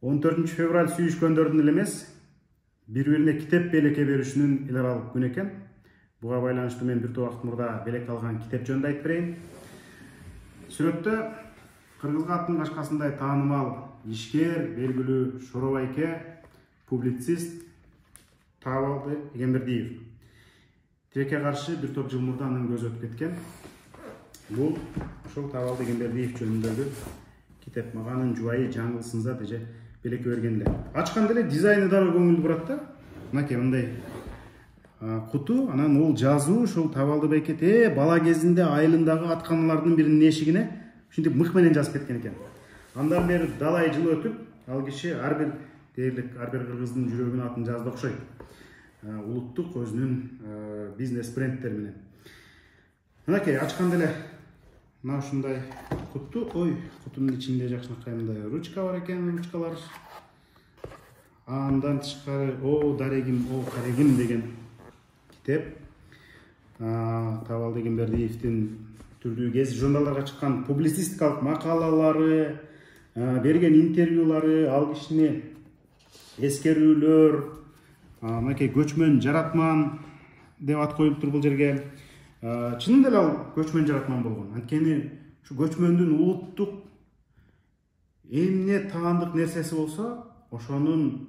14 февраль сүйүшкөндөрдүн эле эмес, бири-бирине китеп белекке беришинин эл аралык күнү экен. Буга байланыштуу мен бир убакыт мурда белек алган китеп жөнүндө айтып берейин. Сүрөттө кыргыз калктын кашкасындай таанымал ишкер, белгилүү Шоро байке, публицист Табалды Эгембердиев. Тилекке каршы бир топ жыл мурда анын көзү өтүп кеткен. Бул ошол Табалды Эгембердиев жөнүндөгү китеп. Маганын жубайы жаңыл сынза деже белекке берген эле. Ачканда эле дизайны дагы көңүлдүү турат да. Мынакей мындай куту, анан ол жазуу ушул Табалды байке бала кезинде айылындагы атканалардын биринин эшигине ушинтип мык менен жазып кеткен экен. Андан бери далай жыл өтүп, ал киши ар бир дээрлик, ар бир кыргыздын жүрөгүнүн атын жазды окшойт. Улуттук өзүнүн бизнес брендтери менен. Мынакей ачканда эле мына ушундай куту, кутунун ичинде жакшынакай мындай ручка бар экен, ручкалар. Андан тышкары О дарегим, О карегим деген китеп. Табалды Эгембердиевдин түрдүү гезит журналдарга чыккан публицистикалык макалалары, берген интервьюлары, ал кишине эскерүүлөр, мынакей көчмөн жаратман деп ат коюлуптур бул жерге. Чынында эле ал көчмөн жаратман болгон. Анткени ушу көчмөндүн улуттук эмне таандык нерсеси болсо, ошонун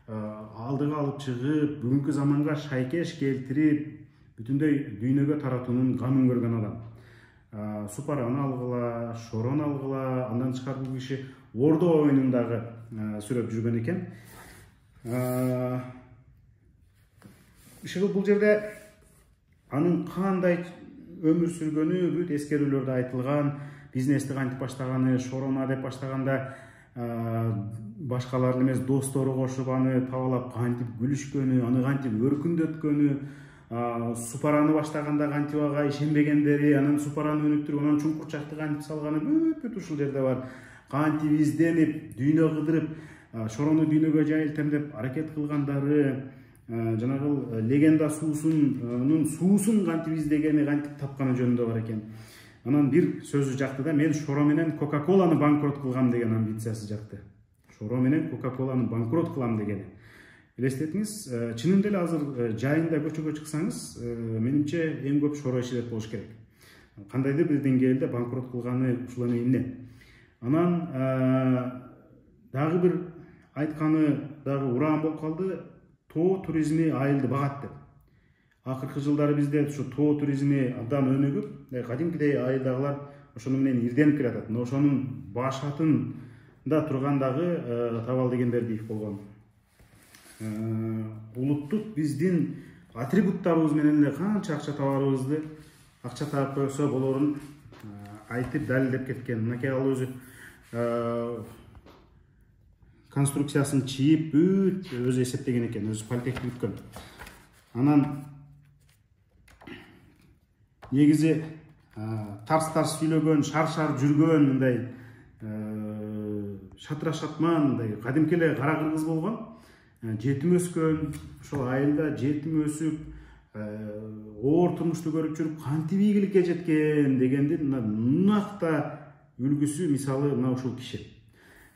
алдыга алып чыгып, бүгүнкү заманга шайкеш келтирип, бүтүндөй дүйнөгө таратуунун камын көргөн адам. Супараны алгыла, Шорону алгыла, андан тышкары бул киши Ордо оюнундагы сүрөп жүргөн экен. Бул жерде анын кандай өмүр сүргөнү бүт эскерүүлөрдө айтылган, бизнести кантип баштаганы, Шорону деп баштаганда башкалар эмес достору кошуп аны табалап кантип күлүшкөнү, аны кантип өркүндөткөнү, Супараны баштаганда кантип ага ишенбегендери, анан Супараны өнүктүрүп, анан Чуңкурчакты кантип салганы бүт ушул жерде бар. Кантип изденип, дүйнө кыдырып, Шорону дүйнөгө жайылтам деп аракет кылгандары, жанагыл легенда суусун кантип издегени, кантип тапканы жөнүндө бар экен. Анан бир сөзү жакты да, мен Шоро менен Кока-Коланы банкрот кылгам деген амбициясы жакты. Шоро менен Кока-Коланы банкрот кылам дегени. Элестетиңиз, чынында эле азыр жайында көчөгө чыксаңыз, менимче эң көп Шоро иши деп болуш керек. Кандайдыр бир деңгээлде банкрот кылганы ушул эмне. Анан дагы бир айтканы дагы ураан болуп калды. Тоо туризми айылды багат деп. Акыркы жылдары бизде ушу тоо туризми абдан өнүгүп, кадимкидей айылдагылар ошону менен ирденип келатат. Ошонун башатында турган дагы Табалды Эгембердиев болгон. Улуттук биздин атрибуттарыбыз менен эле канча акча табарыбызды, акча таап койсо болорун айтып далилдеп кеткен. Мынакей ал өзү конструкциясын чийип, бүт өзү эсептеген экен, өзү политехник бүткөн. Анан негизи тарс-тарс сүйлөгөн, шар-шар жүргөн, мындай шатыра-шатман, мындай кадимки эле кара кыргыз болгон. Жетим өскөн, ошол айылда жетим өсүп, оор турмушту көрүп жүрүп, кантип ийгиликке жеткен дегендин накта үлгүсү, мисалы мына ушул киши.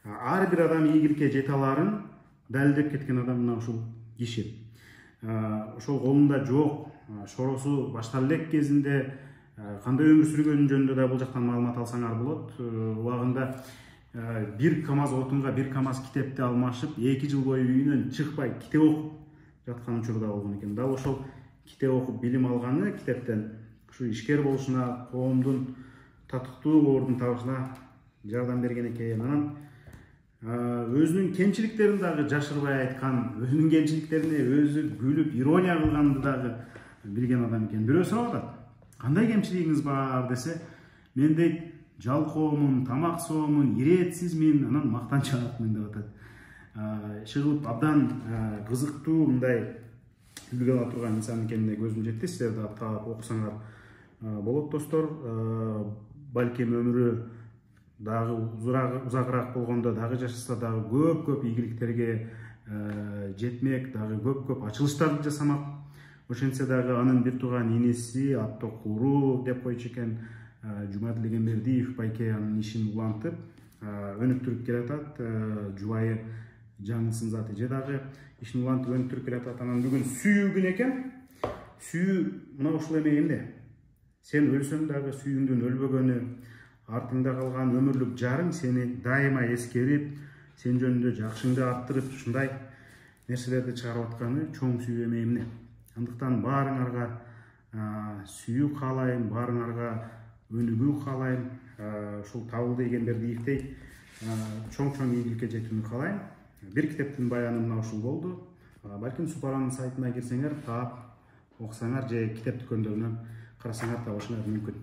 Ар бир адам ийгиликке жете аларын далилдеп кеткен адам мына ушул киши. Ошол колунда жок, Шоросу баштап элек кезинде кандай өмүр сүргөнү жөнүндө да бул жактан маалымат алсаңар болот. Убагында бир КАМАЗ отунга бир КАМАЗ китепти алмашып, 2 жыл бою үйүнөн чыкпай китеп окуп жаткан учурда болгон экен. Дал ошол китеп окуп билим алганы китептен ушу ишкер болушуна, коомдун татыктуу ордун табышына жардам берген экен. Анан өзүнүн кемчиликтерин дагы жашырбай айткан, өзүнүн кемчиликтерине өзү күлүп, ирония кылганды дагы билген адам экен. Бирөө сурап атат, кандай кемчилигиңиз бар десе, мен дейт, жалкоомун, тамак соомун, иретсизмин, анан мактанчаакмын деп атат. Иши кылып абдан кызыктуу, мындай үлгү ала турган инсан экенине көзүм жетти. Силер да таап окусаңар болот, достор. Балким өмүрү дагы узагыраак болгондо, дагы жашаса дагы көп ийгиликтерге жетмек, дагы көп ачылыштарды жасамак. Ошентсе дагы анын бир тууган иниси Аттокуру деп койчу экен, Жумадил Эгембердиев байке анын ишин улантып, өнүктүрүп келатат. Жубайы жаңылсын заты же дагы ишин улантып өнүктүрүп келатат. Анан бүгүн сүйүү күнү экен. Сүйүү мына ушул эме эмне? Сен өлсөң дагы сүйүүңдүн өлбөгөнү, артыңда калган өмүрлүк жарың сени дайыма эскерип, сен жөнүндө жакшыңды арттырып, ушундай нерселерди чыгарып атканы чоң сүйүү эме эмне? Андыктан баарыңарга сүйүү каалайм, баарыңарга өнүгүү каалайм, ушул табылды дегендерди ийиктей чоң ийгиликке жетүүнү каалайм. Бир китептин баяны мына ушул болду. Балким Супаранын сайтына кирсеңер, таап окусаңар же китеп дүкөндөрүнөн карасаңар табышыңар мүмкүн.